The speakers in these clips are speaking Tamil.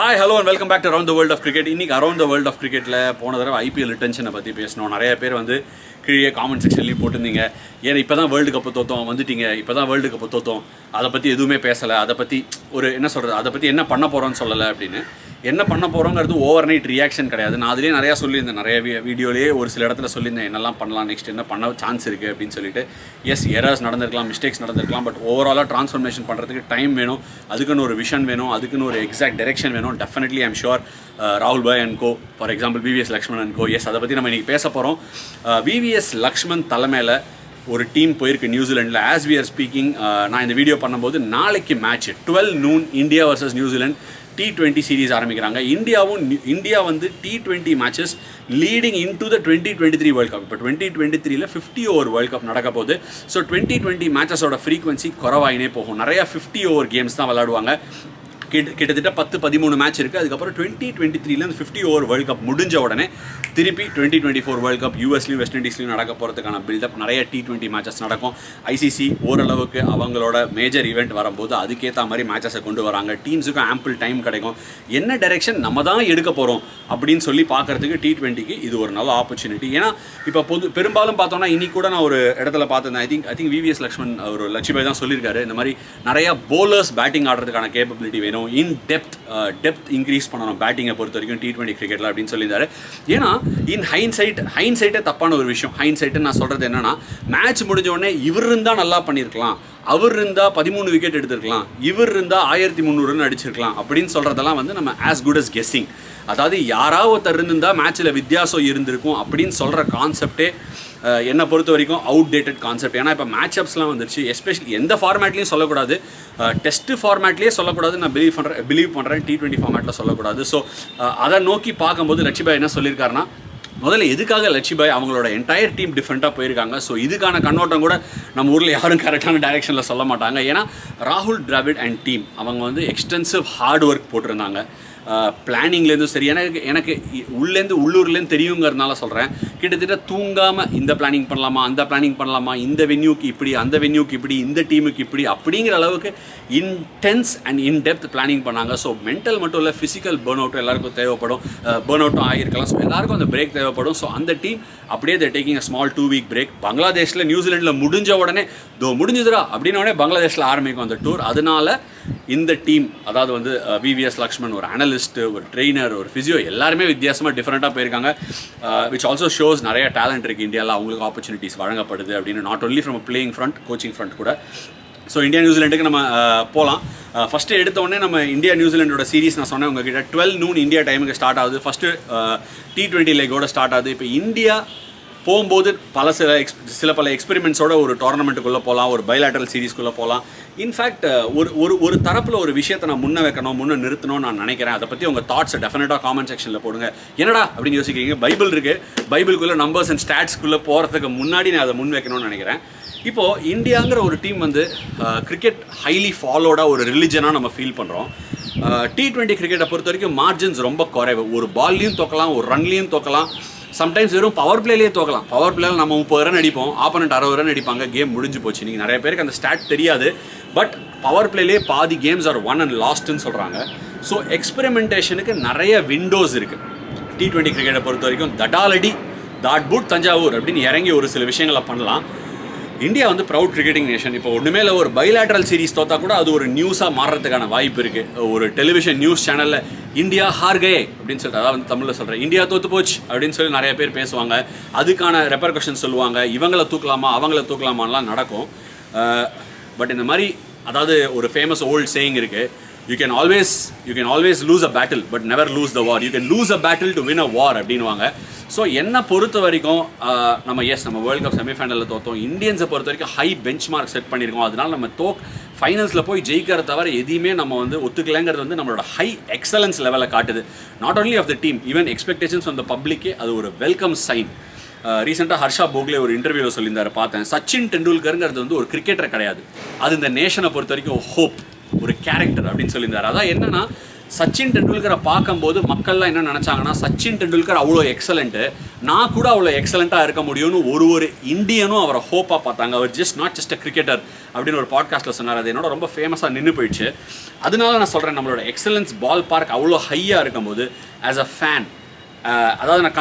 Hi hello and welcome back to around the world of cricket. இன்றைக்கி அரவுண்ட் த வேர்ல்ட் ஆஃப் கிரிக்கெட்டில் போன தடவை ஐபிஎல் ரிட்டன்ஷனை பற்றி பேசணும். நிறைய பேர் வந்து கீழே காமெண்ட் செக்ஷன்லேயும் போட்டிருந்தீங்க, ஏன்னா இப்போ தான் வேர்ல்டு கப்பு தோற்றோம் வந்துட்டீங்க, இப்போ தான் வேர்ல்டு கப்பு தோற்றோம், அதை பற்றி எதுவுமே பேசலை, அதை பற்றி ஒரு என்ன சொல்கிறது, அதை பற்றி என்ன பண்ண போகிறோன்னு சொல்லலை அப்படின்னு. என்ன பண்ண போகிறோங்கிறது ஓவர் நைட் ரியாக்ஷன் கிடையாது. நான் அதிலே நிறையா சொல்லியிருந்தேன், நிறைய வீடியோலேயே ஒரு சில இடத்துல சொல்லியிருந்தேன் என்னெல்லாம் பண்ணலாம், நெக்ஸ்ட் என்ன பண்ண சான்ஸ் இருக்குது அப்படின்னு சொல்லிட்டு. எஸ், எரர்ஸ் நடந்திருக்கலாம், மிஸ்டேக்ஸ் நடந்திருக்கலாம், பட் ஓவராலாக ட்ரான்ஸ்ஃபர்மேஷன் பண்ணுறதுக்கு டைம் வேணும், அதுக்குன்னு ஒரு விஷன் வேணும், அதுக்குன்னு ஒரு எக்ஸாக்ட் டைரெக்ஷன் வேணும். டெஃபினெட்லி ஐம் ஷுர் ராகுல் bhai and co, for example VVS Laxman and co. Yes, அதை பற்றி நம்ம இன்றைக்கி பேச போகிறோம். விவிஎஸ் லக்ஷ்மன் தலைமையில் ஒரு டீம் போயிருக்கு நியூசிலாண்டில். ஆஸ் வி ஆர் ஸ்பீக்கிங், நான் இந்த வீடியோ பண்ணும்போது நாளைக்கு match 12 noon India versus New Zealand T20 series ஆரம்பிக்கிறாங்க. இந்தியா வந்து T20 matches leading in to the 2023 world cup. இப்போ 2023 50 ஓவர் வேர்ல்ட் கப் நடக்க போகுது. ஸோ 2020 மேட்சஸோட ஃப்ரீக்வன்சி குறவாயினே போகும். நிறையா 50 ஓவர் கேம்ஸ் தான் விளையாடுவாங்க. கிட்டத்தட்ட 10-13 மேட்ச் இருக்குது. அதுக்கப்புறம் 2023 அந்த 50 ஓவர் வேர்ல்ட் கப் முடிஞ்ச உடனே திருப்பி 2024 வேர்ல்ட் கப் யூஎஸ்லையும் வெஸ்ட் இண்டீஸ்லையும் நடக்க போகிறதுக்கான பில்டப். நிறைய T20 மேட்சஸ் நடக்கும். ஐசிசி ஓரளவுக்கு அவங்களோட மேஜர் ஈவெண்ட் வரும்போது அதுக்கேற்ற மாதிரி மேட்சஸை கொண்டு வராங்க. டீம்ஸுக்கும் ஆம்பிள் டைம் கிடைக்கும். என்ன டைரெக்ஷன் நம்ம தான் எடுக்க போகிறோம் அப்படின்னு சொல்லி பார்க்குறதுக்கு T20க்கு இது ஒரு நல்ல ஆப்பர்ச்சுனிட்டி. ஏன்னா இப்போ பெரும்பாலும் பார்த்தோம்னா இன்னைக்கு கூட நான் ஒரு இடத்துல பார்த்துருந்தேன். ஐ திங்க் விவிஎஸ் லக்ஷ்மன் ஒரு லட்சுமிபாய் தான் சொல்லியிருக்காரு, இந்த மாதிரி நிறையா போலர்ஸ் பேட்டிங் ஆடுறதுக்கான கேப்பபிலிட்டி வேணும், இன் டெப்த் இன்க்ரீஸ் பண்ணணும் பேட்டிங்கை பொறுத்த வரைக்கும் T20 கிரிக்கெட்டில் அப்படின்னு சொல்லியிருந்தாரு. ஏன்னா இன் ஹைன்சைட்டே தப்பான ஒரு விஷயம். ஹைன்சைட்டுன்னு நான் சொல்கிறது என்னன்னா, மேட்ச் முடிஞ்ச உடனே இவர் இருந்தால் நல்லா பண்ணியிருக்கலாம், அவர் இருந்தால் 13 விக்கெட் எடுத்திருக்கலாம், இவர் இருந்தால் 1300 ரன் அடிச்சிருக்கலாம் அப்படின்னு சொல்கிறதெல்லாம் வந்து நம்ம ஆஸ் குட் அஸ் கெஸ்ஸிங். அதாவது யாராவது ஒருத்தர் இருந்திருந்தால் மேட்ச்சில் வித்தியாசம் இருந்திருக்கும் அப்படின்னு சொல்கிற கான்செப்டே என்னை பொறுத்த வரைக்கும் அவுட்டேட்டட் கான்செப்ட். ஏன்னா இப்போ மேட்சப்ஸ்லாம் வந்துருச்சு. எஸ்பெஷலி எந்த ஃபார்மேட்லேயும் சொல்லக்கூடாது, டெஸ்ட்டு ஃபார்மேட்லேயே சொல்லக்கூடாது, நான் பிலீவ் பண்ணுறேன் T20 ஃபார்மேட்டில் சொல்லக்கூடாது. ஸோ அதை நோக்கி பார்க்கும்போது லட்சுமிபாய் என்ன சொல்லியிருக்காருன்னா, முதல்ல எதுக்காக லட்சுமிபாய் அவங்களோட என்டையர் டீம் டிஃப்ரெண்ட்டாக போயிருக்காங்க. ஸோ இதுக்கான கண்ணோட்டம் கூட நம்ம ஊரில் யாரும் கரெக்டான டைரெக்ஷனில் சொல்ல மாட்டாங்க. ஏன்னா ராகுல் டிராவிட் அண்ட் டீம் அவங்க வந்து எக்ஸ்டென்சிவ் ஹார்ட் ஒர்க் போட்டிருந்தாங்க. பிளானிங்லேருந்தும் சரி, எனக்கு உள்ளூர்லேருந்து தெரியுங்கிறதுனால சொல்கிறேன். கிட்டத்தட்ட தூங்காமல் இந்த பிளானிங் பண்ணலாமா, அந்த பிளானிங் பண்ணலாமா, இந்த வென்யூக்கு இப்படி, அந்த வென்யூக்கு இப்படி, இந்த டீமுக்கு இப்படி அப்படிங்கிற அளவுக்கு இன்டென்ஸ் அண்ட் இன்டெப்த் பிளானிங் பண்ணாங்க. ஸோ மென்டல் மட்டும் இல்லை, ஃபிசிக்கல் பேர்ன் அவுட்டும் எல்லாருக்கும் தேவைப்படும். பேர்ன் அவுட்டும் ஆகிருக்கலாம். ஸோ எல்லாருக்கும் அந்த பிரேக் தேவைப்படும். ஸோ அந்த டீம் அப்படியே தே taking a small 2 week break. பங்களாதேஷில் நியூசிலாண்டில் முடிஞ்ச உடனே முடிஞ்சுதுரா அப்படின்ன உடனே பங்களாதேஷில் ஆரம்பிக்கும் அந்த டூர். அதனால இந்த டீம், அதாவது வந்து விவிஎஸ் லக்ஷ்மன் ஒரு அனலிஸ்ட்டு, ஒரு ட்ரெயினர், ஒரு ஃபிசியோ, எல்லாருமே வித்தியாசமாக டிஃப்ரெண்ட்டாக போயிருக்காங்க. விச் ஆல்சோ ஷோஸ் நிறைய டேலண்ட் இருக்குது இந்தியாவில், அவங்களுக்கு ஆப்பர்ச்சுனிட்டிஸ் வழங்கப்படுது அப்படின்னு. Not only from playing front, coaching front கூட. ஸோ இந்தியா நியூசிலாண்டுக்கு நம்ம போகலாம். ஃபஸ்ட்டு எடுத்தோடனே நம்ம இந்தியா நியூசிலாண்டோட சீரீஸ் நான் சொன்னேன் உங்ககிட்ட 12 noon இந்தியா டைமுக்கு ஸ்டார்ட் ஆகுது. ஃபஸ்ட்டு T20 லெக்கோட ஸ்டார்ட் ஆகுது. இப்போ இந்தியா போகும்போது சில பல எக்ஸ்பெரிமெண்ட்ஸோட ஒரு டோர்னமெண்ட்டுக்குள்ளே போகலாம், ஒரு பைலேட்ரல் சீரீஸ்க்குள்ளே போகலாம். இன்ஃபேக்ட் ஒரு தரப்பில் ஒரு விஷயத்தை நான் முன்ன நிறுத்தணும்னு நான் நினைக்கிறேன். அதை பற்றி உங்கள் தாட்ஸை டெஃபினட்டாக காமெண்ட் செக்ஷனில் போடுங்க. என்னடா அப்படின்னு யோசிக்கிறீங்க, பைபிள் இருக்குது, பைபிள்குள்ளே நம்பர்ஸ் அண்ட் ஸ்டாட்ஸ்க்குள்ளே போகிறதுக்கு முன்னாடி நான் அதை முன் வைக்கணும்னு நினைக்கிறேன். இப்போது இந்தியாங்கிற ஒரு டீம் வந்து கிரிக்கெட் ஹைலி ஃபாலோடாக ஒரு ரிலிஜனாக நம்ம ஃபீல் பண்ணுறோம். T20 கிரிக்கெட்டை பொறுத்த வரைக்கும் மார்ஜின்ஸ் ரொம்ப குறைவு. ஒரு பால்லையும் தோக்கலாம், ஒரு ரன்லேயும் தோக்கலாம், சம்டைம்ஸ் வெறும் பவர் பிளேலேயே தோக்கலாம். பவர் பிளேயில் நம்ம 30 ரன் அடிப்போம், ஆப்போனண்ட் 60 ரன் அடிப்பாங்க, கேம் முடிஞ்சு போச்சு. நீங்கள் நிறைய பேருக்கு அந்த ஸ்டாட் தெரியாது, பட் பவர் பிளேலேயே பாதி கேம்ஸ் ஆர் won and lostன்னு சொல்கிறாங்க. ஸோ எக்ஸ்பெரிமெண்டேஷனுக்கு நிறைய விண்டோஸ் இருக்குது T20 கிரிக்கெட்டை பொறுத்த வரைக்கும். தடாலடி தாட் பூட் தஞ்சாவூர் அப்படின்னு இறங்கி ஒரு சில விஷயங்களை பண்ணலாம். இந்தியா வந்து ப்ரவுட் கிரிக்கெட்டிங் நேஷன். இப்போ ஒன்றுமே இல்லை, ஒரு பைலேட்ரல் சீரீஸ் தோற்றா கூட அது ஒரு நியூஸாக மாறுறதுக்கான வாய்ப்பு இருக்குது. ஒரு டெலிவிஷன் நியூஸ் சேனலில் இந்தியா ஹார்கே அப்படின்னு சொல்லிட்டு, அதாவது வந்து தமிழில் சொல்கிறேன், இந்தியா தோற்று போச்சு அப்படின்னு சொல்லி நிறைய பேர் பேசுவாங்க. அதுக்கான ரெப்பர்கஷன் சொல்லுவாங்க, இவங்களை தூக்கலாமா அவங்கள தூக்கலாமான்லாம் நடக்கும். பட் இந்த மாதிரி, அதாவது ஒரு ஃபேமஸ் ஓல்ட் சேயிங் இருக்குது, you can always lose a battle but never lose the war. You can lose a battle to win a war அப்படின்வாங்க. ஸோ என்னை பொறுத்த வரைக்கும் நம்ம வேர்ல்டு கப் செமிஃபைனலில் தோற்றோம். இந்தியன்ஸை பொறுத்த வரைக்கும் ஹை பெஞ்ச் மார்க் செட் பண்ணியிருக்கோம். அதனால் நம்ம ஃபைனல்ஸில் போய் ஜெயிக்கிறத தவிர எதையுமே நம்ம வந்து ஒத்துக்கலைங்கிறது வந்து நம்மளோட ஹை எக்ஸலன்ஸ் லெவலை காட்டுது. Not only of the team, even expectations from the பப்ளிக்கே அது ஒரு வெல்கம் சைன். ரீசெண்டாக ஹர்ஷா போக்லே ஒரு இன்டர்வியூவில் சொல்லியிருந்தாரு, பார்த்தேன். சச்சின் டெண்டுல்கருங்கிறது வந்து ஒரு கிரிக்கெட்டர் கிடையாது, அது இந்த நேஷனை பொறுத்த வரைக்கும் ஹோப், ஒரு கேரக்டர் அப்படின்னு சொல்லியிருந்தார். அதான் என்னன்னா, சச்சின் டெண்டுல்கரை பார்க்கும்போது மக்கள்லாம் என்ன நினச்சாங்கன்னா, சச்சின் டெண்டுல்கர் அவ்வளோ எக்ஸலண்ட்டு, நான் கூட அவ்வளோ எக்ஸலண்ட்டாக இருக்க முடியும்னு ஒரு இந்தியனும் அவரை ஹோப்பாக பார்த்தாங்க. அவர் நாட் ஜஸ்ட் அ கிரிக்கெட்டர் அப்படின்னு ஒரு பாட்காஸ்ட்டில் சொன்னார். அது என்னோட ரொம்ப ஃபேமஸாக நின்று போயிடுச்சு. அதனால நான் சொல்கிறேன், நம்மளோட எக்ஸலன்ஸ் பால் பார்க் அவ்வளோ ஹையாக இருக்கும்போது ஆஸ் அ ஃபேன், அதாவது நான்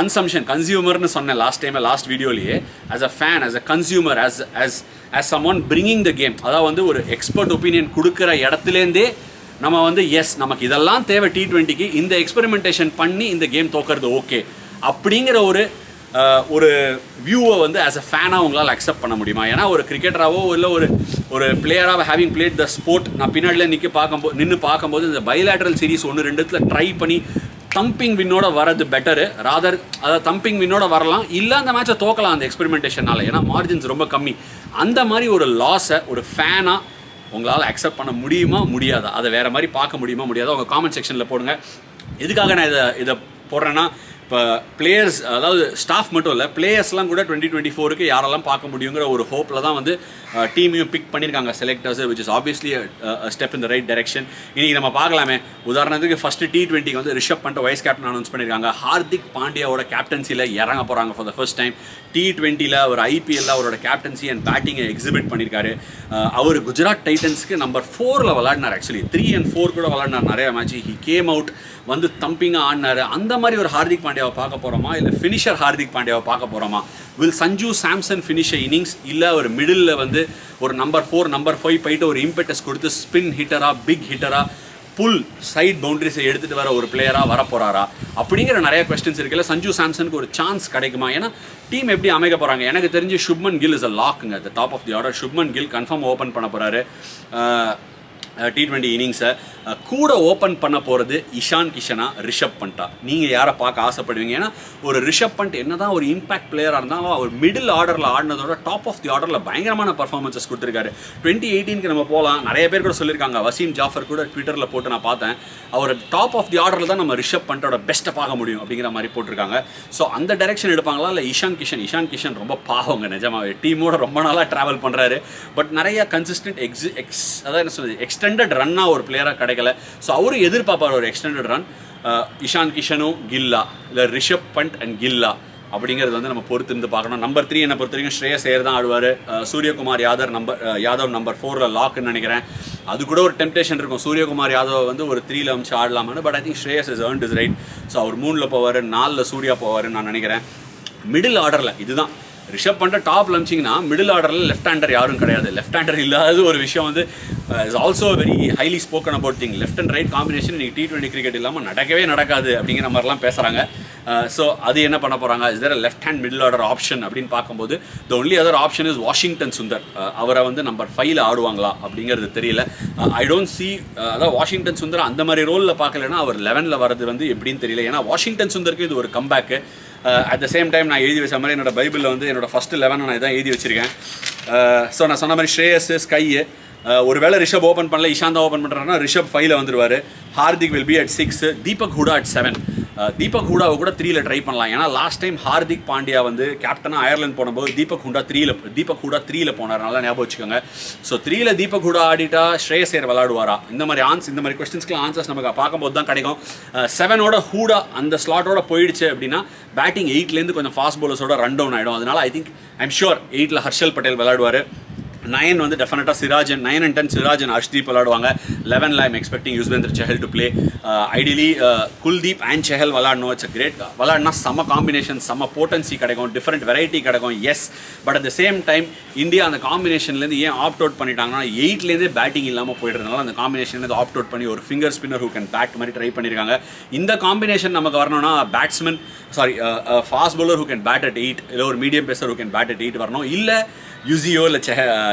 கன்சியூமர்னு சொன்னேன் லாஸ்ட் வீடியோலேயே, as a fan, as a consumer, as someone bringing the game, அதாவது வந்து ஒரு எக்ஸ்பர்ட் ஒப்பீனியன் கொடுக்குற இடத்துலேருந்தே நம்ம வந்து நமக்கு இதெல்லாம் தேவை T20க்கு, இந்த எக்ஸ்பெரிமெண்டேஷன் பண்ணி இந்த கேம் தோக்கிறது ஓகே அப்படிங்கிற ஒரு வியூவை வந்து ஆஸ் அ ஃபேனாக உங்களால் அக்செப்ட் பண்ண முடியுமா? ஏன்னா ஒரு கிரிக்கெட்டராகவோ இல்லை ஒரு பிளேயராக ஹேவிங் பிளேட் த ஸ்போர்ட், நான் பின்னாடியில் நின்று பார்க்கும்போது இந்த பைலேட்ரல் சீரிஸ் 1-2 ட்ரை பண்ணி தம்பிங் வின்னோட வரது பெட்டரு, ராதர் அதாவது தம்பிங் வின்னோட வரலாம், இல்லை அந்த மேட்சை தோக்கலாம் அந்த எக்ஸ்பெரிமெண்டேஷனால், ஏன்னா மார்ஜின்ஸ் ரொம்ப கம்மி. அந்த மாதிரி ஒரு லாஸை ஒரு ஃபேனாக உங்களால் அக்செப்ட் பண்ண முடியுமா முடியாதா? அதை வேறு மாதிரி பார்க்க முடியுமா முடியாதா? உங்கள் காமெண்ட் செக்ஷனில் போடுங்க. எதுக்காக நான் இதை போடுறேன்னா, இப்போ பிளேயர்ஸ், அதாவது ஸ்டாஃப் மட்டும் இல்லை, பிளேயர்ஸ்லாம் கூட 2024க்கு யாரெல்லாம் பார்க்க முடியுங்கிற ஒரு ஹோப்பில் தான் வந்து டீமையும் பிக் பண்ணியிருக்காங்க selectors, which is obviously step in the right direction. இன்றைக்கி நம்ம பார்க்கலாமே, உதாரணத்துக்கு ஃபஸ்ட்டு T20க்கு வந்து Rishabh Pant vice captain announce பண்ணியிருக்காங்க. ஹார்திக் பாண்டியாவோட கேப்டன்சியில் இறங்க போகிறாங்க ஃபார் த ஃபர்ஸ்ட் டைம். T20யில் ஒரு IPL அவரோட கேப்டன்சி அண்ட் பேட்டிங்கை எக்ஸிபிட் பண்ணியிருக்காரு. அவர் குஜராத் டைட்டன்ஸ்க்கு நம்பர் 4ல் விளாடினார். ஆக்சுவலி 3 and 4 கூட விளாடினார் நிறைய மேட்ச். ஹி கேம் அவுட், வந்து தம்பிங்காக ஆடினார். அந்த மாதிரி ஒரு ஹார்திக் பாண்டியாவை பார்க்க போகிறோமா, இல்லை ஃபினிஷர் ஹார்திக் பாண்டியாவை பார்க்க போகிறோமா? Will Sanju Samson finish innings, இல்லை ஒரு மிடில் வந்து ஒரு நம்பர் 4 நம்பர் 5 போயிட்டு ஒரு இம்பெட்டஸ் கொடுத்து ஸ்பின் ஹிட்டராக, பிக் ஹிட்டராக, புல் சைட் பவுண்டரிஸை எடுத்துகிட்டு வர ஒரு பிளேயராக வரப்போகிறாரா அப்படிங்கிற நிறைய கொஸ்டின்ஸ் இருக்குல்ல. சஞ்சு சாம்சனுக்கு ஒரு சான்ஸ் கிடைக்குமா? ஏன்னா டீம் எப்படி அமைக்க போகிறாங்க? எனக்கு தெரிஞ்சு சுப்மன் கில் இஸ் அ லாக்குங்க, the top of the order. Shubman Gill confirm open பண்ண போகிறாரு T20 இன்னிங்ஸை. கூட ஓப்பன் பண்ண போகிறது இஷான் கிஷனா, ரிஷப் பண்டா? நீங்கள் யாரை பார்க்க ஆசைப்படுவீங்க? ஏன்னா ஒரு ரிஷப் பண்ட் என்ன தான் ஒரு இம்பாக்ட் பிளேயராக இருந்தாலும் அவர் மிடில் ஆர்டரில் ஆடினதோட டாப் ஆஃப் தி ஆர்டரில் பயங்கரமான பர்ஃபார்மன்ஸஸ் கொடுத்துருக்காரு. 2018க்கு நம்ம போகலாம். நிறைய பேர் கூட சொல்லியிருக்காங்க, வசீம் ஜாஃபர் கூட ட்விட்டரில் போட்டு நான் பார்த்தேன், அவர் டாப் ஆஃப் தி ஆர்டரில் தான் நம்ம ரிஷப் பண்டோட பெஸ்ட்டை பார்க்க முடியும் அப்படிங்கிற மாதிரி போட்டிருக்காங்க. ஸோ அந்த டைரக்ஷன் எடுப்பாங்களா, இல்லை இஷான் கிஷன் ரொம்ப பாவங்க நிஜமாவே. டீமோட ரொம்ப நாளாக ட்ராவல் பண்ணுறாரு, பட் நிறைய கன்சிஸ்டன்ட் அதான் என்ன சொல்லுது, எக்ஸ்டெண்டட் ரன்னாக ஒரு பிளேயராக கிடைக்கல. ஸோ அவரும் எதிர்பார்ப்பார் ஒரு எக்ஸ்டெண்டட் ரன். இஷான் கிஷனும் கில்லா, இல்லை ரிஷப் பண்ட் அண்ட் கில்லா அப்படிங்கிறது வந்து நம்ம பொறுத்திருந்து பார்க்கணும். நம்பர் 3 என்னை பொறுத்த வரைக்கும் ஸ்ரேயஸ் ஐயர் தான் ஆடுவார். சூரியகுமார் யாதவ் நம்பர் 4ல் லாக்குன்னு நினைக்கிறேன். அது கூட ஒரு டெம்டேஷன் இருக்கும், சூரியகுமார் யாதவ் வந்து ஒரு 3ல் அமிச்சு ஆடலாமான்னு. But I think Shreyas is earned his right. So அவர் 3ல் போவார், 4ல் சூர்யா போவார்னு நான் நினைக்கிறேன். மிடில் ஆர்டரில் இதுதான் ரிஷப் பண்ட டாப்ல அமிச்சிங்கன்னா, மிடில் ஆர்டரில் லெஃப்ட் ஹேண்டர் யாரும் கிடையாது. லெஃப்ட் ஹேண்டர் இல்லாத ஒரு விஷயம் வந்து is also very highly spoken about thing. Left and right combination இன்றைக்கி T20 கிரிக்கெட் இல்லாமல் நடக்காது அப்படிங்கிற மாதிரிலாம் பேசுகிறாங்க. ஸோ அது என்ன பண்ண போகிறாங்க? Is there left hand middle order option அப்படின்னு பார்க்கும்போது the only other option is Washington Sundar. அவரை வந்து நம்பர் 5ல் ஆடுவாங்களா அப்படிங்கிறது தெரியல. ஐ டோன்ட் சி, அதாவது வாஷிங்டன் சுந்தர் அந்த மாதிரி ரோலில் பார்க்கலன்னா அவர் 11ல் வரது வந்து எப்படின்னு தெரியல. ஏன்னா வாஷிங்டன் சுந்தருக்கு இது ஒரு comeback. At the same time நான் எழுதி வச்ச மாதிரி என்னோட பைபிளில் வந்து என்னோட ஃபஸ்ட்டு 11 நான் இதான் எழுதி வச்சிருக்கேன். ஸோ நான் சொன்ன மாதிரி ஸ்ரேயஸ், ஸ்கை, ஒருவேளை ரிஷப் ஓப்பன் பண்ணல, இஷாந்தா ஓப்பன் பண்ணுறாங்கன்னா ரிஷப் 5ல் வந்துடுவார். Hardik will be at 6, Deepak Hooda at 7. Deepak ஹூடாவை கூட 3ல் ட்ரை பண்ணலாம். ஏன்னா லாஸ்ட் டைம் ஹார்திக் பாண்டியா வந்து கேப்டனாக அயர்லாந்து போனபோது தீபக் ஹூடா 3ல் போனார். நல்லா ஞாபகம் வச்சுக்கோங்க. ஸோ 3ல் தீபக் ஹூடா ஆடிட்டா ஸ்ரேயஸ் ஐயர் விளாடுவாரா? இந்த மாதிரி கொஸ்டின்ஸ்க்குலாம் ஆன்சர்ஸ் நமக்கு பார்க்கும்போது தான் கிடைக்கும். 7ஓட ஹூடா அந்த ஸ்லாட்டோட போயிடுச்சு அப்படின்னா பேட்டிங் 8லேருந்து கொஞ்சம் ஃபாஸ்ட் பவுலர்ஸோட ரன் டவுன் ஆகிடும். அதனால் ஐ திங்க் ஐம் ஷுர் 8ல் ஹர்ஷல் பட்டேல் விளாடுவார். 9 வந்து டெஃபினட்டாக சிராஜன், 9 and 10 சிராஜன், ஹர்ஷ்தீப் விளாடுவாங்க. 11ல் I'm expecting Yuzvendra Chahal to play. Ideally Kuldeep and Chahal விளாடணும். இட்ஸ் அ கிரேட் விளாட்னா செம்ம காம்பினேஷன், செம்ம போட்டன்சி கிடைக்கும், டிஃப்ரெண்ட் வெரைட்டி கிடைக்கும். Yes, but at the same time India அந்த காம்பினேஷன்லேருந்து ஏன் ஆப்ட் அவுட் பண்ணிட்டாங்கன்னா 8லேருந்தே பேட்டிங் இல்லாமல் போயிடுறதுனால அந்த காம்பினேஷன்லேருந்து ஆப்ட் அவுட் பண்ணி ஒரு finger spinner who can bat மாதிரி ட்ரை பண்ணியிருக்காங்க. இந்த காம்பினேஷன் நமக்கு வரணும்னா batsman fast bowler who can bat at 8, இல்லை ஒரு medium phasor who can bat at 8 வரணும். இல்லை யூசியோ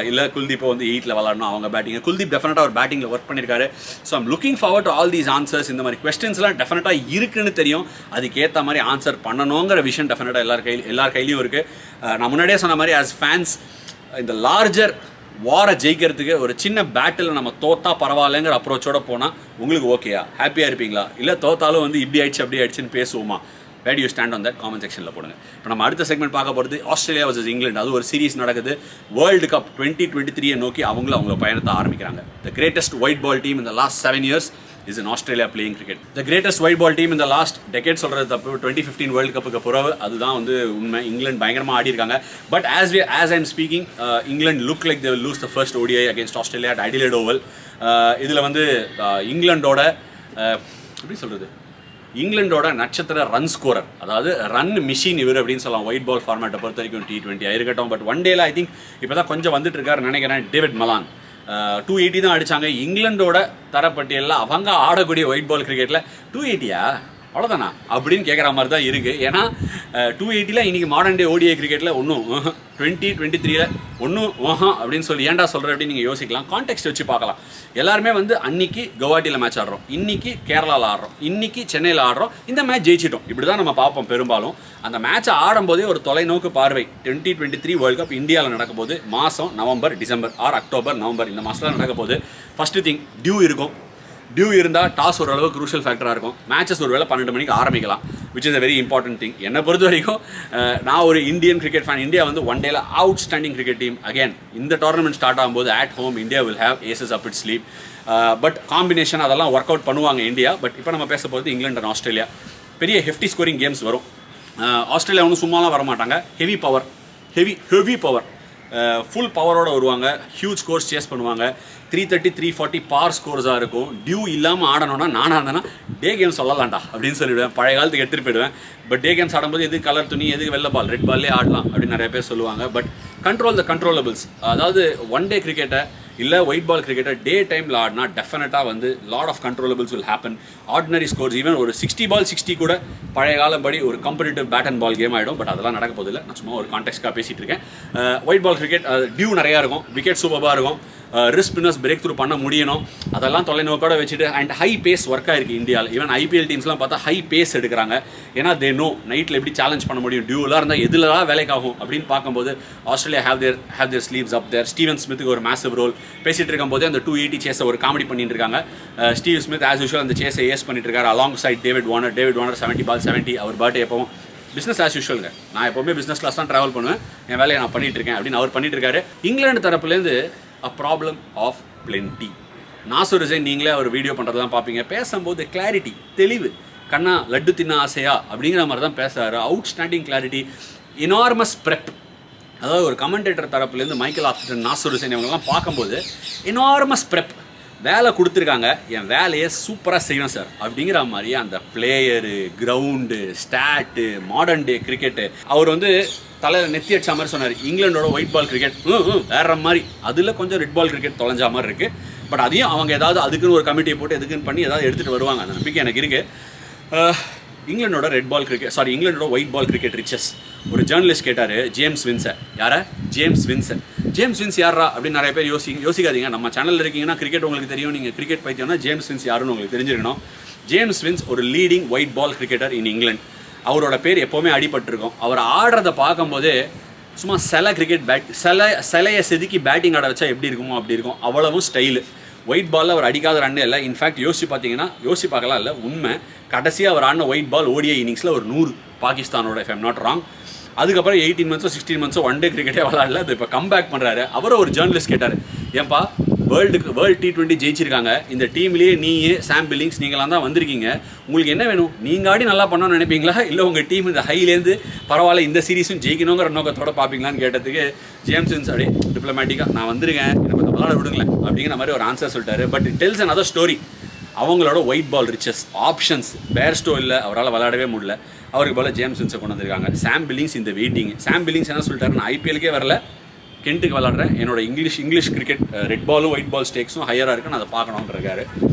இல்லை குல்தீப்போ வந்து 8ல் விளாடணும் அவங்க பேட்டிங். குல்தீப் டெஃபினட்டாக ஒரு பேட்டிங்கில் ஒர்க் பண்ணியிருக்காரு. So I'm looking forward to all these answers. இந்த மாதிரி கொஸ்டின்ஸ்லாம் டெஃபினட்டாக இருக்குன்னு தெரியும். அதுக்கேற்ற மாதிரி ஆன்சர் பண்ணணுங்கிற விஷயம் டெஃபினட்டாக எல்லார் கையிலையும் இருக்குது. நான் முன்னாடியே சொன்ன மாதிரி ஆஸ் ஃபேன்ஸ் இந்த லார்ஜர் வாரை ஜெயிக்கிறதுக்கு ஒரு சின்ன பேட்டில் நம்ம தோத்தா பரவாயில்லைங்கிற அப்ரோச்சோடு போனால் உங்களுக்கு ஓகேயா, ஹாப்பியாக இருப்பீங்களா? இல்லை தோத்தாலும் வந்து இப்படி ஆயிடுச்சு அப்படி ஆயிடுச்சுன்னு பேசுவோமா? Where do you stand on that? Comment செக்ஷனில் போடுங்க. இப்போ நம்ம அடுத்த செக்மெண்ட் பார்க்க போகிறது ஆஸ்திரேலியா vs இங்கிலாந்து. அது ஒரு சீரிஸ் நடக்குது. வேர்ல்டு கப் 2023 நோக்கி அவங்கள பயணத்தை ஆரம்பிக்கிறாங்க. The greatest white ball team இந்த last 7 years is in Australia playing cricket. The greatest white ball team in the last decade சொல்றது தப்பு. 2015 வேர்ல்ட் கப்புக்கு பிறகு அதுதான் வந்து உண்மை. இங்கிலாந்து பயங்கரமாக ஆடி இருக்காங்க. But as I'm speaking, England look like they will lose the first ODI against Australia at Adelaide Oval. இதில் வந்து இங்கிலாண்டோட எப்படி சொல்கிறது, இங்கிலாண்டோட நட்சத்திர ரன் ஸ்கோரர், அதாவது ரன் மிஷின் இவர் அப்படின்னு சொல்லலாம் ஒயிட் பால் ஃபார்மேட்டை பொறுத்த வரைக்கும். T20 இருக்கட்டும், பட் ஒன் டேல ஐ திங்க் இப்போ தான் கொஞ்சம் வந்துட்டு இருக்காருன்னு நினைக்கிறேன். டேவிட் மலான் 280 தான் அடித்தாங்க. இங்கிலாண்டோட தரப்பட்டியலில் அவங்க ஆடக்கூடிய ஒயிட் பால் கிரிக்கெட்டில் 280யா அவ்வளோதானா அப்படின்னு கேட்குற மாதிரி தான் இருக்குது. ஏன்னா 280ல் இன்றைக்கி மாடர்ன் டே ஓடிஐ கிரிக்கெட்டில் ஒன்றும் 2023ல் ஒன்றும் அப்படின்னு சொல்லி ஏன்டா சொல்கிறேன் அப்படின்னு நீங்கள் யோசிக்கலாம். கான்டெக்ஸ்ட் வச்சு பார்க்கலாம். எல்லாருமே வந்து அன்றைக்கி கவுஹாட்டியில் மேட்ச் ஆடுறோம், இன்றைக்கி கேரளாவில் ஆடுறோம், இன்றைக்கி சென்னையில் ஆடுறோம், இந்த மேட்ச் ஜெயிச்சிட்டோம், இப்படி தான் நம்ம பார்ப்போம் பெரும்பாலும். அந்த மேட்சை ஆடும்போதே ஒரு தொலைநோக்கு பார்வை. 2023 வேர்ல்டு கப் இந்தியாவில் நடக்க போது மாதம் November, December R October, November இந்த மாதத்தில் நடக்க போது. ஃபஸ்ட்டு திங் டியூ இருக்கும். டியூ இருந்தால் டாஸ் ஓரளவு குரூஷியல் ஃபேக்டராக இருக்கும். மேட்சஸ் ஒரு வேளை 12 மணிக்கு ஆரம்பிக்கலாம், which is a very important thing. என்னை பொறுத்த வரைக்கும் நான் ஒரு இந்தியன் கிரிக்கெட் ஃபேன். இந்தியா வந்து ஒன் டேல out standing cricket team. Again இந்த டோர்னமெண்ட் ஸ்டார்ட் ஆகும்போது at home India will have aces up it sleep. But combination அதெல்லாம் ஒர்க் அவுட் பண்ணுவாங்க இந்தியா. பட் இப்போ நம்ம பேச போகிறது இங்கிலாந்து அண்ட் ஆஸ்திரேலியா. பெரிய ஹெஃப்டி ஸ்கோரிங் கேம்ஸ் வரும். ஆஸ்திரேலியா ஒன்றும் சும்மாலாம் வரமாட்டாங்க. ஹெவி பவர் ஃபுல் பவரோடு வருவாங்க. ஹியூஜ் ஸ்கோர்ஸ் சேஸ் பண்ணுவாங்க. 330, 340 பார் ஸ்கோர்ஸாக இருக்கும். டியூ இல்லாமல் ஆடணும்னா நானாக இருந்தேன்னா டே கேம்ஸ் சொல்லலாம்டா அப்படின்னு சொல்லிவிடுவேன். பழைய காலத்துக்கு எடுத்துகிட்டு போயிடுவேன். பட் டே கேம்ஸ் ஆடும்போது எது கலர் துணி, எது வெள்ளை பால், ரெட் பால்லே ஆடலாம் அப்படின்னு நிறைய பேர் சொல்லுவாங்க. But control the controllables. அதாவது ஒன் டே கிரிக்கெட்டை இல்லை ஒயிட் பால் கிரிக்கெட்டை டே டைமில் ஆடினா டெஃபினட்டாக வந்து lot of controllables will happen. Ordinary scores even ஒரு 60 பால் 60 கூட பழைய காலப்படி ஒரு competitive bat and ball game ஆகிடும். பட் அதெல்லாம் நடக்க போதில்லை. நான் சும்மா ஒரு கான்டெக்ஸ்டாக பேசிகிட்டு இருக்கேன். ஒயிட் பால் கிரிக்கெட் டியூ நிறையா இருக்கும், விக்கெட் சூப்பராக இருக்கும், ரிஸ்க் ஸ்பின்னர்ஸ் பிரேக் த்ரூ பண்ண முடியணும். அதெல்லாம் தொலைநோக்கோட வச்சுட்டு அண்ட் ஹை பேஸ் ஒர்க்காக இருக்குது இந்தியாவில். ஈவன் ஐபிஎல் டீம்ஸ்லாம் பார்த்தா ஹை பேஸ் எடுக்கிறாங்க. ஏன்னா தே நோ நைட்டில் எப்படி சேலஞ்ச் பண்ண முடியும், டியூலாம் இருந்தால் எதுலாம் வேலைக்காகும் அப்படின்னு பார்க்கும்போது Australia have their sleeves up there. Steven ஸ்மித்துக்கு ஒரு மேசிவ் ரோல். பேசிகிட்டு இருக்கும்போது அந்த 280 சேஸை ஒரு காமெடி பண்ணிட்டு இருக்காங்க. ஸ்டீவ் ஸ்மித் ஆஸ் யூஷுவல் அந்த சேஸை ஏஸ் பண்ணிட்டு இருக்காரு அலாங் சைட் டேவிட் வார்னர். 70 பால் 70. அவர் பர்த்டே எப்பவும் பிஸ்னஸ் ஆஸ் யூஷுவலுங்க. நான் எப்போவுமே பிஸ்னஸ் கிளாஸ் தான் ட்ராவல் பண்ணுவேன், என் வேலையை நான் பண்ணிட்டு இருக்கேன் அப்படின்னு அவர் பண்ணிட்டு இருக்காரு. இங்கிலாந்து தரப்புலேருந்து a problem of plenty. Nasser Hussain நீங்களே அவர் வீடியோ பண்ணுறதுலாம் பார்ப்பீங்க. பேசும்போது கிளாரிட்டி, தெளிவு, கண்ணா லட்டு தின்ன ஆசையா அப்படிங்கிற மாதிரி தான் பேசுகிறாரு. Out standing clarity, enormous prep. அதாவது ஒரு கமெண்டேட்டர் தரப்புலேருந்து மைக்கேல் ஆப்டன், நாசர் ஹுசைன் இவங்கெல்லாம் பார்க்கும்போது எனார்மஸ் ப்ரெப். வேலை கொடுத்துருக்காங்க, என் வேலையை சூப்பராக செய்வேன் சார் அப்படிங்கிற மாதிரி அந்த player, ground, stat, modern day cricket. அவர் வந்து தலையில் நெத்தி அடிச்ச மாதிரி சொன்னார். இங்கிலாண்டோட ஒயிட் பால் கிரிக்கெட் வேற மாதிரி, அதில் கொஞ்சம் ரெட் பால் கிரிக்கெட் தொலைஞ்சா மாதிரி இருக்குது. பட் அதையும் அவங்க ஏதாவது அதுக்குன்னு ஒரு கமிட்டியை போட்டு எதுக்குன்னு பண்ணி ஏதாவது எடுத்துகிட்டு வருவாங்க, அந்த நம்பிக்கை எனக்கு இருக்குது. இங்கிலாண்டோட இங்கிலாண்டோட ஒயிட் பால் கிரிக்கெட் ரிச்சஸ். ஒரு ஜேர்னலிஸ்ட் கேட்டார் ஜேம்ஸ் வின்சன். யாரை? ஜேம்ஸ் வின்ஸ் யாரா அப்படின்னு நிறைய பேர் யோசிக்காதீங்க. நம்ம சேனலில் இருக்கீங்கன்னா கிரிக்கெட் உங்களுக்கு தெரியும், நீங்கள் கிரிக்கெட் பைத்தியம்னா ஜேம்ஸ் வின்ஸ் யாருன்னு உங்களுக்கு தெரிஞ்சிருக்கணும். ஜேம்ஸ் வின்ஸ் ஒரு லீடிங் ஒயிட் பால் கிரிக்கெட்டர் இன் இங்கிலாந்து. அவரோட பேர் எப்போவுமே அடிபட்டிருக்கும். அவர் ஆடுறதை பார்க்கும்போதே சும்மா சிலையை செதுக்கி பேட்டிங் ஆட வச்சா எப்படி இருக்குமோ அப்படி இருக்கும். அவ்வளவும் ஸ்டைலு. ஒயிட் பாலில் அவர் அடிக்காத ரன்னே இல்லை. இன்ஃபேக்ட் யோசிச்சு பார்க்கலாம் இல்லை, உண்மை. கடைசியாக அவர் ஆடின ஒயிட் பால் ஓடிஐ இன்னிங்ஸில் ஒரு 100 பாகிஸ்தானோட, இஃப் ஐம் நாட் ராங். அதுக்கப்புறம் 18 months 16 months ஒன் டே கிரிக்கெட்டே விளாடல. அது இப்போ கம்பேக் பண்ணுறாரு. அவரும் ஒரு ஜேர்னலிஸ்ட் கேட்டார், ஏன்பா வேர்ல்டு T20 ஜெயிச்சிருக்காங்க, இந்த டீம்லேயே நீயே சாம் பில்லிங்ஸ் நீங்களாம் தான் வந்திருக்கீங்க, உங்களுக்கு என்ன வேணும்? நீங்கள் ஆடி நல்லா பண்ணணும்னு நினைப்பீங்களா, இல்லை உங்கள் டீம் இந்த ஹைலேருந்து பரவாயில்ல இந்த சீரீஸும் ஜெயிக்கணுங்கிற நோக்கத்தோட பார்ப்பீங்களான்னு கேட்டதுக்கு ஜேம்ஸ் வின்ஸ் அப்படியே டிப்ளமேட்டிக்காக நான் வந்திருக்கேன், எனக்கு கொஞ்சம் விளாட விடுங்களேன் அப்படிங்கிற மாதிரி ஒரு ஆன்சர் சொல்லிட்டாரு. But it டெல்ஸ் another story. அவங்களோட white ball riches, options, Bairstow இல்லை, அவரால் விளையாடவே முடியல. அவருக்கு போல் ஜேம்ஸ் வின்ஸை கொண்டு வந்திருக்காங்க. சாம் பில்லிங்ஸ் இந்த வெயிட்டிங். சாம் பில்லிங்ஸ் என்ன சொல்லிட்டாரு, நான் ஐபிஎல்க்கே வரல, கென்ட்டுக்கு விளாட்றேன், என்னோட இங்கிலீஷ் கிரிக்கெட் ரெட் பாலும் ஒயிட் பால் ஸ்டேக்ஸும் ஹையராக இருக்குன்னு அதை பார்க்கணுன்றிருக்காரு.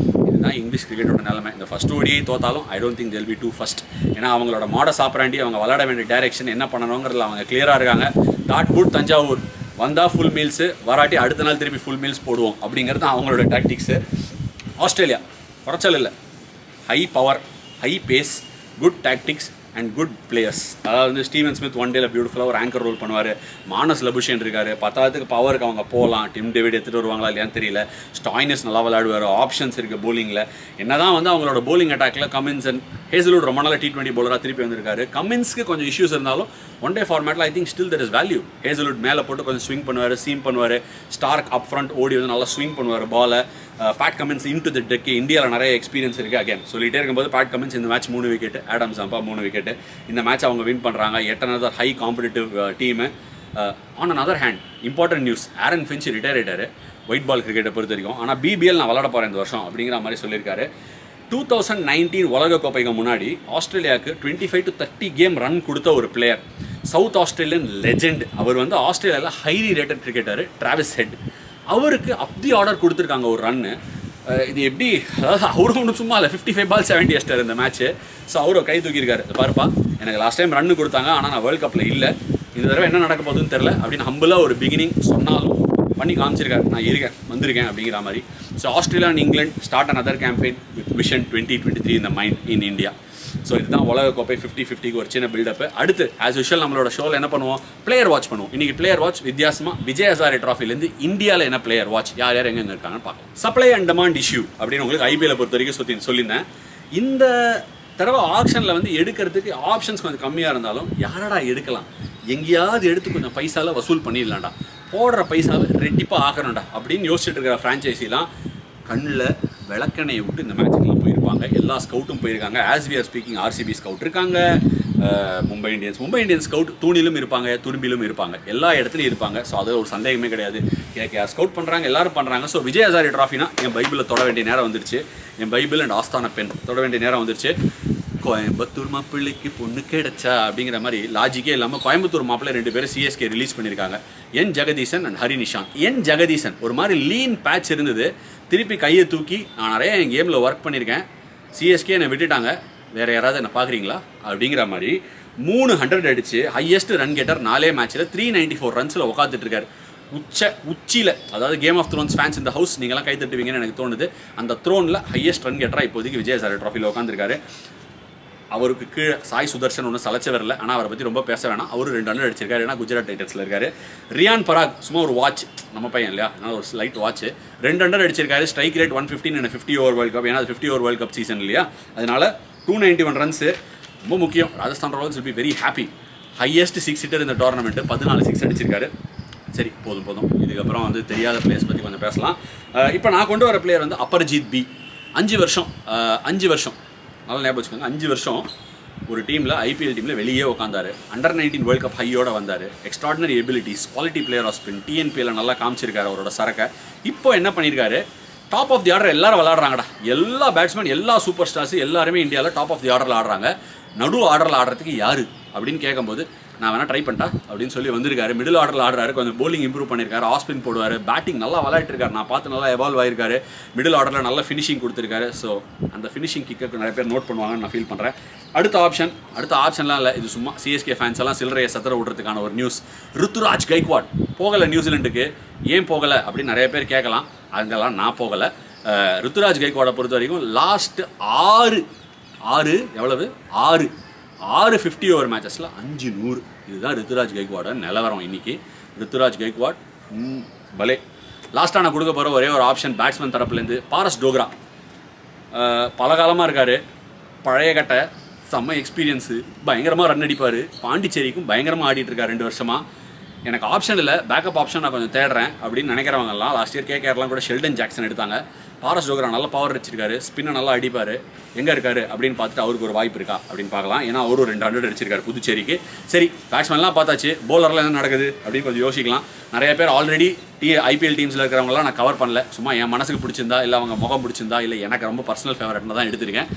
இதுதான் இங்கிலீஷ் கிரிக்கெட்டோட நிலைமை. இந்த ஃபஸ்ட் ஓடியை தோத்தாலும் I don't think they'll be too fast. ஏன்னா அவங்களோட மாடஸ் ஆப்பராண்டி, அவங்க விளாட வேண்டிய டைரெக்ஷன் என்ன பண்ணணுங்கிறதுல அவங்க கிளியராக இருக்காங்க. டாட்வுட் தஞ்சாவூர் வந்தால் ஃபுல் மீல்ஸு, வராட்டி அடுத்த நாள் திருப்பி ஃபுல் மீல்ஸ் போடுவோம் அப்படிங்கிறது தான் அவங்களோட டாக்டிக்ஸு. ஆஸ்திரேலியா குறைச்சல் இல்லை, high power, high pace, good tactics and good players. அதாவது வந்து ஸ்டீவன் ஸ்மித் ஒன் டேல பியூட்டிஃபுல்லாக ஒரு ஆங்கர் ரோல் பண்ணுவார். மானஸ் லபுஷன் இருக்கார். 10th பவருக்கு அவங்க போகலாம். டிம் டேவிட் எடுத்துகிட்டு வருவாங்களா இல்லையான்னு தெரியல. ஸ்டாய்னஸ் நல்லா விளையாடுவார். ஆப்ஷன்ஸ் இருக்குது போலிங்கில். என்ன தான் வந்து அவங்களோட போலிங் அட்டாக்கில் கமின்ஸ் அண்ட் ஹேசல்வுட் ரொம்ப நாள் T20 பவுலராக திருப்பி வந்திருக்காரு. கமின்ஸ்க்கு கொஞ்சம் இஷ்யூஸ் இருந்தாலும் ஒன் டே ஃபார்மேட்டில் I think still there is value. Hazlewood மேலே போட்டு கொஞ்சம் ஸ்விங் பண்ணுவார், சீம் பண்ணுவார், ஸ்டார்க் அப் ஃப்ரண்ட் ஓடி வந்து நல்லா ஸ்விங் பண்ணுவார் பாலை. Pat Cummins into the deck, இந்தியாவில் நிறைய எக்ஸ்பீரியன்ஸ் இருக்குது. அகேன் சொல்லிட்டே இருக்கும்போது பேட் கமின்ஸ் இந்த match 3 wicket, Adam Zampa 3 wicket. இந்த மேட்ச் அவங்க வின் பண்ணுறாங்க. yet another high competitive team. On another hand important news, Aaron Finch retire ஆகிட்டார் ஒயிட் பால் கிரிக்கெட்டை பொறுத்த வரைக்கும். ஆனால் பிபிஎல் நான் விளாட போகிறேன் இந்த வருஷம் அப்படிங்கிற மாதிரி சொல்லியிருக்காரு. 2019 உலகக்கோப்பைக்கு முன்னாடி ஆஸ்திரேலியாவுக்கு 25 to 30 கேம் ரன் கொடுத்த ஒரு பிளேயர், சவுத் ஆஸ்திரேலியன் லெஜெண்ட். அவர் வந்து ஆஸ்திரேலியாவில் highly rated cricketer Travis head. அவருக்கு அப் தி ஆர்டர் கொடுத்துருக்காங்க ஒரு ரன்னு. இது எப்படி, அதாவது அவரும் ஒன்றும் சும்மா இல்லை, 55 பால் 70 அடிச்சிட்டார் இந்த மேட்ச்சு. ஸோ அவரை கை தூக்கியிருக்காரு. பாருப்பா, எனக்கு லாஸ்ட் டைம் ரன்னு கொடுத்தாங்க, ஆனால் நான் வேர்ல்டு கப்பில் இல்லை, இந்த தடவை என்ன நடக்க போகுதுன்னு தெரில அப்படின்னு ஹம்பிளாக ஒரு பிகினிங் சொன்னாலும் பண்ணி காமிச்சிருக்காரு. நான் இருக்கேன், வந்திருக்கேன் அப்படிங்கிற மாதிரி. So Australia and England start another campaign with vision 2023 இந்த மைண்ட் இன் இந்தியா. ஸோ இதுதான் உலகக்கோப்பை 50-50க்கு ஒரு சின்ன பில்டப்பு. அடுத்து ஆஸ் யூஷுவல் நம்மளோட ஷோவில் என்ன பண்ணுவோம், பிளேயர் வாட்ச் பண்ணுவோம். இன்றைக்கி பிளேயர் வாட்ச் வித்தியாசமாக விஜய் ஹசாரே ட்ராஃபிலேருந்து இந்தியாவில் என்ன பிளேயர் வாட்ச், யார் யார் எங்கெங்கே இருக்காங்கன்னு பார்க்கலாம். சப்ளை அண்ட் டிமாண்ட் இஷ்யூ அப்படின்னு உங்களுக்கு ஐபிஎல்லை பொறுத்த வரைக்கும் சொல்லியிருந்தேன். இந்த தடவை ஆப்ஷனில் வந்து எடுக்கிறதுக்கு ஆப்ஷன்ஸ் கொஞ்சம் கம்மியாக இருந்தாலும் யாரடா எடுக்கலாம், எங்கேயாவது எடுத்து கொஞ்சம் பைசாவில் வசூல் பண்ணிடலாம்டா, போடுற பைசாவை ரெட்டிப்பாக ஆக்கணும்டா அப்படின்னு யோசிச்சுட்டு இருக்கிற ஃப்ரான்ச்சைஸிலாம் கண்ணில் விளக்கெண்ணையை விட்டு இந்த மேட்சுக்கெல்லாம் போயிருப்பாங்க. எல்லா ஸ்கவுட்டும் போயிருக்காங்க. As we are speaking RCB scout இருக்காங்க, மும்பை இந்தியன்ஸ் ஸ்கவுட் தூணிலும் இருப்பாங்க, துரும்பிலும் இருப்பாங்க, எல்லா இடத்துலையும் இருப்பாங்க. ஸோ அது ஒரு சந்தேகமே கிடையாது. கேகேஆர் ஸ்கவுட் பண்ணுறாங்க, எல்லாரும் பண்ணுறாங்க. ஸோ விஜய் ஹசாரே ட்ராஃபினா என் பைபிளில் தொட வேண்டிய நேரம் வந்துருச்சு. என் பைபிள் அண்ட் ஆஸ்தான பெண் தொட வேண்டிய நேரம் வந்துருச்சு. கோயம்புத்தூர் மாப்பிள்ளைக்கு பொண்ணு கிடைச்சா அப்படிங்கிற மாதிரி லாஜிக்கே இல்லாமல் கோயம்புத்தூர் மாப்பிள்ளை 2 பேரும் சிஎஸ்கே ரிலீஸ் பண்ணியிருக்காங்க. என் ஜெகதீசன் அண்ட் ஹரி நிஷாந்த். என் ஜெகதீசன் ஒரு மாதிரி லீன் பேட்ச் இருந்தது, திருப்பி கையை தூக்கி நான் நிறைய என் கேமில் ஒர்க் பண்ணியிருக்கேன், சிஎஸ்கே என்னை விட்டுட்டாங்க, வேறு யாராவது என்னை பார்க்குறீங்களா அப்படிங்கிற மாதிரி 300 அடிச்சு ஹையஸ்ட் ரன் கெட்டர் 4 மேட்ச்சில் 394 ரன்ஸில் உட்காந்துட்ருக்காரு. உச்சியில், அதாவது கேம் ஆஃப் த்ரோன்ஸ் ஃபேன்ஸ் இந்த ஹவுஸ் நீங்களாம் கை தட்டுவீங்கன்னு எனக்கு தோணுது. அந்த த்ரோனில் ஹையஸ்ட் ரன் கெட்டராக இப்போதைக்கு விஜய் ஹசாரே ட்ராஃபியில் உட்காந்துருக்காரு. அவருக்கு கீழே சாய் சுதர்ஷன் ஒன்றும் சலைச்ச வரல, ஆனால் அவரை பற்றி ரொம்ப பேச வேணாம். அவரு 2 ரன் அடிச்சிருக்காரு, ஏன்னா குஜராத் டைட்டன்ஸில் இருக்காரு. ரியான் பராக் சும்மா ஒரு வாட்ச், நம்ம பையன் இல்லையா, அதனால் ஒரு லைட் வாட்ச், 2 ரன் அடிச்சிருக்காரு. Strike rate 115 50 over world cup, ஏன்னா அது 50 ஓவர் வேர்ல்டு கப் சீசன் இல்லையா, அதனால் 291 ரன்ஸு ரொம்ப முக்கியம். Rajasthan Royals will be very happy. Highest 6 hitter இந்த டோர்னமெண்ட்டு, 14 6 அடிச்சிருக்காரு. சரி, போதும். இதுக்கப்புறம் வந்து தெரியாத பிளேயர்ஸ் பற்றி கொஞ்சம் பேசலாம். இப்போ நான் கொண்டு வர பிளேயர் வந்து அபர்ஜீத் பி. 5 வருஷம் நல்லா ஞாபகம் வச்சுக்கோங்க. 5 வருஷம் ஒரு டீமில், ஐபிஎல் டீமில் வெளியே உட்காந்தார். அண்டர் 19 வேர்ல்டு கப் ஹையோடு வந்தார். Extraordinary abilities, quality player of spin, டிஎன்பியில் நல்லா காமிச்சிருக்காரு அவரோட சரக்கை. இப்போ என்ன பண்ணியிருக்காரு, டாப் ஆஃப் தி ஆர்டர் எல்லாரும் விளாட்றாங்கடா. எல்லா பேட்ஸ்மேன், எல்லா சூப்பர் ஸ்டார்ஸ் எல்லாருமே இந்தியாவில் டாப் ஆஃப் தி ஆர்டரில் ஆடுறாங்க. நடு ஆர்டரில் ஆடுறதுக்கு யார் அப்படின்னு கேட்கும்போது நான் வேணால் ட்ரை பண்ணிட்டா அப்படின்னு சொல்லி வந்திருக்காரு. மிடில் ஆர்டரில் ஆடுறாரு, கொஞ்சம் போலிங் இம்ப்ரூவ் பண்ணியிருக்காரு, ஆஃப் ஸ்பின் போடுவார், பேட்டிங் நல்லா விளையாட்டுருக்காரு. நான் பார்த்து நல்லா எவால்வ் ஆகிருக்காரு. மிடில் ஆர்டரில் நல்ல ஃபினிஷிங் கொடுத்துருக்காரு. ஸோ அந்த ஃபினிஷிங் கிக்கு நிறைய பேர் நோட் பண்ணுவாங்கன்னு நான் ஃபீல் பண்ணுறேன். அடுத்த ஆப்ஷன்லாம் இல்லை, இது சும்மா சிஎஸ்கே ஃபேன்ஸ் எல்லாம் சில்லறையை சத்தர விடுறதுக்கான ஒரு நியூஸ். ருத்துராஜ் கைக்வாட் போகலை நியூசிலாண்டுக்கு. ஏன் போகலை அப்படின்னு நிறைய பேர் கேட்கலாம். அங்கெல்லாம் நான் போகலை. ருத்துராஜ் கைக்வாடை பொறுத்த வரைக்கும் லாஸ்ட் 6 50 ஓவர் மேட்சஸில் 500. இதுதான் ருத்துராஜ் கைக்வாட நிலவரம் இன்னைக்கு. ருத்துராஜ் கைக்வாட் பலே. லாஸ்ட்டாக நான் கொடுக்க போகிற ஒரே ஒரு ஆப்ஷன் பேட்ஸ்மேன் தரப்புலேருந்து பாரஸ் டோக்ரா. பல காலமாக இருக்கார், பழைய கட்டை, செம்ம எக்ஸ்பீரியன்ஸு, பயங்கரமாக ரன் அடிப்பார். பாண்டிச்சேரிக்கும் பயங்கரமாக ஆடிட்டுருக்கார் 2 வருஷமாக. எனக்கு ஆப்ஷன் இல்லை, பேக்கப் ஆப்ஷன் நான் கொஞ்சம் தேடுறேன் அப்படின்னு நினைக்கிறவங்கலாம். லாஸ்ட் இயர் கேகேஆர்லாம் கூட ஷெல்டன் ஜாக்சன் எடுத்தாங்க. பாரஸ் டோக்ரா நல்ல பவர் வச்சிருக்காரு, ஸ்பின்னை நல்லா அடிப்பார். எங்கே இருக்காரு அப்படின்னு பார்த்துட்டு அவருக்கு ஒரு வாய்ப்பு இருக்கா அப்படின்னு பார்க்கலாம். ஏன்னா அவரு 200 அடிச்சிருக்காரு புதுச்சேரிக்கு. சரி, பேட்ஸ்மேன்லாம் பார்த்தாச்சு, பவுலர்லாம் என்ன நடக்குது அப்படின்னு கொஞ்சம் யோசிக்கலாம். நிறைய பேர் ஆல்ரெடி ஐபிஎல் டீம்ஸில் இருக்கிறவங்களாம் நான் கவர் பண்ணல. சும்மா என் மனசுக்கு பிடிச்சிருந்தா, இல்லை அவங்க முகம் பிடிச்சிருந்தா, இல்லை எனக்கு ரொம்ப பர்சனல் ஃபேவரட்னு தான் எடுத்திருக்கேன்.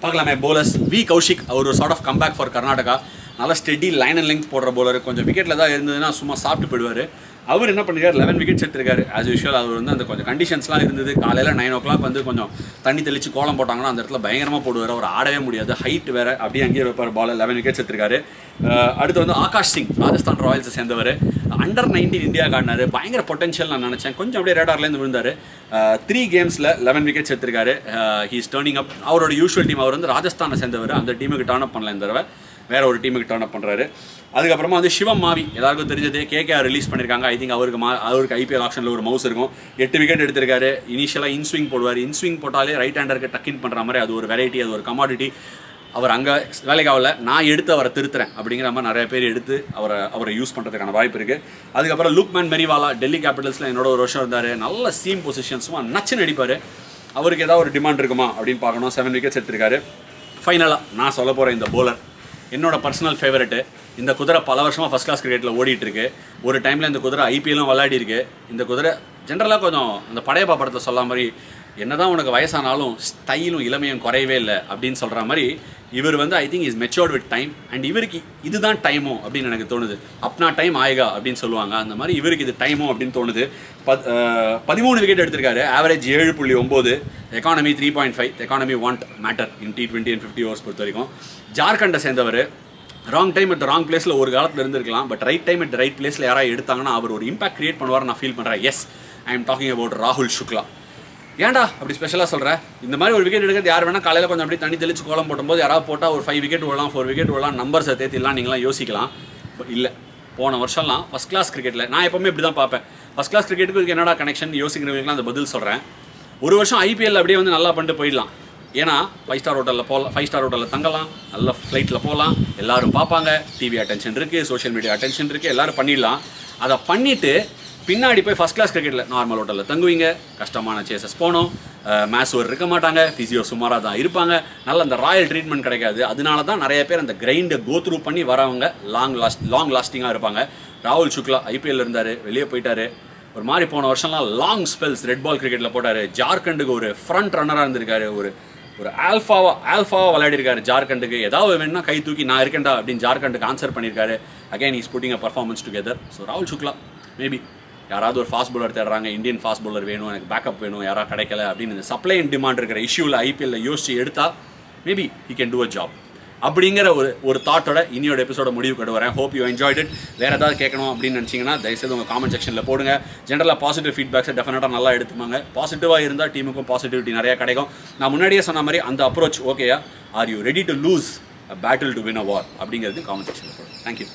பார்க்கலாமே. பவுலர்ஸ் வி கௌஷிக், அவர் ஒரு sort of comeback for Karnataka. நல்லா ஸ்டெடி லைன் அண்ட் லெங்க் போடுற பவுலர். கொஞ்சம் விக்கெட்டில் தான் இருந்ததுன்னா சும்மா சாப்பிட்டு போயிடுவார். அவர் என்ன பண்ணிருக்காரு, 11 விக்கெட்ஸ் எடுத்திருக்காரு. ஆஸ் யூஷுவல் அவர் வந்து அந்த கொஞ்சம் கண்டிஷன்ஸ்லாம் இருந்தது. காலையில் 9 o'clock வந்து கொஞ்சம் தண்ணி தெளித்து கோலம் போட்டாங்கன்னா அந்த இடத்துல பயங்கரமாக போடுவார். அவர் ஆடவே முடியாது, ஹைட் வேறு, அப்படியே அங்கேயே வைப்பார் பால். 11 விக்கெட்ஸ் எடுத்திருக்காரு. அடுத்து வந்து ஆகாஷ் சிங், ராஜஸ்தான் ராயல்ஸை சேர்ந்தவர். அண்டர் 19 இந்தியா ஆடினார். பயங்கர பொட்டன்ஷியல் நான் நினச்சேன். கொஞ்சம் அப்படியே ரேடார்லேருந்து விழுந்தார். 3 கேம்ஸில் 11 விக்கெட்ஸ் எடுத்திருக்காரு. ஹீஸ் டர்னிங் அப். அவரோட யூஷுவல் டீம், அவர் வந்து ராஜஸ்தானை சேர்ந்தவர், அந்த டீமுக்கு டர்ன் அப் பண்ணல இந்த தடவை. வேறு ஒரு டீமுக்கு டர்ன் அப் பண்ணுறாரு. அதுக்கப்புறமா வந்து சிவம் மாவி எல்லாருக்கும் தெரிஞ்சது கேகேஆர் ரிலீஸ் பண்ணியிருக்காங்க. ஐ திங்க் அவருக்கு ஐபிஎல் ஆப்ஷனில் ஒரு மவுஸ் இருக்கும். 8 விக்கெட் எடுத்திருக்காரு. இனிஷியலாக இன்ஸ்விங் போடுவார். இன்ஸ்விங் போட்டாலே ரைட் ஹேண்டருக்கு டக்கின் பண்ணுற மாதிரி அது ஒரு வெரைட்டி, அது ஒரு கமாடிட்டி. அவர் அங்கே வேலைக்கு ஆகல, நான் எடுத்து அவரை திருத்துறேன் அப்படிங்கிற மாதிரி நிறைய பேர் எடுத்து அவரை யூஸ் பண்ணுறதுக்கான வாய்ப்பு இருக்குது. அதுக்கப்புறம் லுக்மேன் மெரிவாலா டெல்லி கேபிட்டல்ஸில் என்னோட ஒரு வருஷம் இருந்தார். நல்ல சீம் பொசிஷன்ஸுமா நச்சுன்னு அடிப்பார். அவருக்கு ஏதாவது ஒரு டிமாண்ட் இருக்குமா அப்படின்னு பார்க்கணும். 7 விக்கெட்ஸ் எடுத்திருக்காரு. ஃபைனலாக நான் சொல்ல போகிற இந்த போலர் என்னோட பர்சனல் ஃபேவரெட்டு. இந்த குதிரை பல வருஷமாக ஃபஸ்ட் கிளாஸ் கிரிக்கெட்டில் ஓடிட்டுருக்கு. ஒரு டைமில் இந்த குதிரை ஐபிஎல்லும் விளையாடிருக்கு. இந்த குதிரை ஜென்ரலாக கொஞ்சம் இந்த படையப்பா படத்தை சொல்ல மாதிரி என்னதான் உனக்கு வயசானாலும் ஸ்டைலும் இளமையும் குறையவே இல்லை அப்படின்னு சொல்கிற மாதிரி இவர் வந்து I think is matured with time. And இவருக்கு இதுதான் டைமோ அப்படின்னு எனக்கு தோணுது. அப்னா டைம் ஆயகா அப்படின்னு சொல்லுவாங்க, அந்த மாதிரி இவருக்கு இது டைமோ அப்படின்னு தோணுது. 13 விக்கெட் எடுத்திருக்காரு. Average 7.9, economy 3.5. Economy want matter in T20 and 50 overs பொறுத்த வரைக்கும். ஜார்க்கண்டை சேர்ந்தவர். ராங் டைம் அட் ராங் பிளேஸில் ஒரு காலத்தில் இருந்திருக்கலாம். But right time at right பிளேஸில் யாராவது எடுத்தாங்கன்னா அவர் ஒரு இம்பாக்ட் கிரியேட் பண்ணுவார் நான் ஃபீல் பண்ணுறேன். Yes, I am talking about ராகுல் சுக்லா. ஏன்டா அப்படி ஸ்பெஷலாக சொல்கிறேன்? இந்த மாதிரி ஒரு விக்கெட் எடுக்கிறது யார் வேணால் காலையில் கொஞ்சம் அப்படி தண்ணி தெளிச்சு கோலம் போடும்போது யாராவது போட்டால் ஒரு 5 விக்கெட் விடலாம், 4 விக்கெட் விடலாம், நம்பர்ஸை தேத்திடலாம் நீங்களாம் யோசிக்கலாம். இல்லை, போன வருஷம்லாம் ஃபஸ்ட் கிளாஸ் கிரிக்கெட்டில் நான் எப்போவுமே இப்படி தான் பார்ப்பேன். ஃபஸ்ட் கிளாஸ் கிரிக்கெட்டுக்கு இதுக்கு என்னடா கனெக்ஷன் யோசிக்கிறவங்களுக்குலாம் அந்த பதில் சொல்கிறேன். ஒரு வருஷம் ஐபிஎல் அப்படியே வந்து நல்லா பண்ணிட்டு போயிடலாம். ஏன்னா 5 ஸ்டார் ஹோட்டலில் போகலாம், 5 ஸ்டார் ஹோட்டலில் தங்கலாம், நல்ல ஃப்ளைட்டில் போகலாம், எல்லோரும் பார்ப்பாங்க, டிவி அட்டென்ஷன் இருக்குது, சோஷியல் மீடியா அட்டென்ஷன் இருக்குது, எல்லோரும் பண்ணிடலாம். அதை பண்ணிவிட்டு பின்னாடி போய் ஃபஸ்ட் கிளாஸ் கிரிக்கெட்டில் நார்மல் ஹோட்டலில் தங்குவீங்க, கஷ்டமான சேசஸ் போகணும், மேத்ஸ்வர் இருக்க மாட்டாங்க, ஃபிசியோ சுமாராக தான் இருப்பாங்க, நல்ல அந்த ராயல் ட்ரீட்மெண்ட் கிடைக்காது. அதனால தான் நிறைய பேர் அந்த கிரைண்டை கோ த்ரூ பண்ணி வரவங்க லாங் லாஸ்டிங்காக இருப்பாங்க. ராகுல் சுக்லா ஐபிஎல் இருந்தார், வெளியே போயிட்டார். ஒரு மாதிரி போன வருஷம்லாம் லாங் ஸ்பெல்ஸ் ரெட் பால் கிரிக்கெட்டில் போட்டார். ஜார்க்கண்டுக்கு ஒரு ஃப்ரண்ட் ரன்னராக இருந்திருக்காரு. ஒரு ஆல்ஃபாவாக விளையாடிருக்காரு. ஜார்க்கண்டுக்கு ஏதாவது வேணும்னா கை தூக்கி நான் இருக்கேன்டா அப்படின்னு ஜார்க்கண்டுக்கு ஆன்சர் பண்ணியிருக்காரு. Again is putting a performance together. So ராகுல் சுக்லா மேபி யாராவது ஒரு ஃபாஸ்ட் பவுலர் தேடுறாங்க, இந்தியன் ஃபாஸ்ட் பவுலர் வேணும், எனக்கு பேக்கப் வேணும், யாராவது கிடைக்கல அப்படின்னு இந்த சப்ளை அண்ட் டிமாண்ட் இருக்கிற இஷ்யூவில் ஐபிஎல்ல யோசிச்சு எடுத்தால் maybe he can do a job அப்படிங்கிற ஒரு தாட்டோட இன்னியோட எபிசோட முடிவு கொண்டு வரேன். Hope you enjoyed it. வேறு ஏதாவது கேட்கணும் அப்படின்னு நினச்சிங்கன்னா தயவுசெய்து உங்கள் காமெண்ட் செக்ஷனில் போடுங்க. ஜென்ரலாக பாசிட்டிவ் ஃபீட்பேக்ஸை டெஃபினட்டாக நல்லா எடுத்துப்பாங்க. பாசிட்டிவாக இருந்தால் டீமுக்கும் பாசிட்டிவிட்டி நிறையா கிடைக்கும். நான் முன்னாடியே சொன்ன மாதிரி அந்த அப்ரோச் ஓகேயா? Are you ready to lose a battle to win a war அப்படிங்கிறது காமெண்ட் செக்ஷனில் போடுங்க. தேங்க்யூ.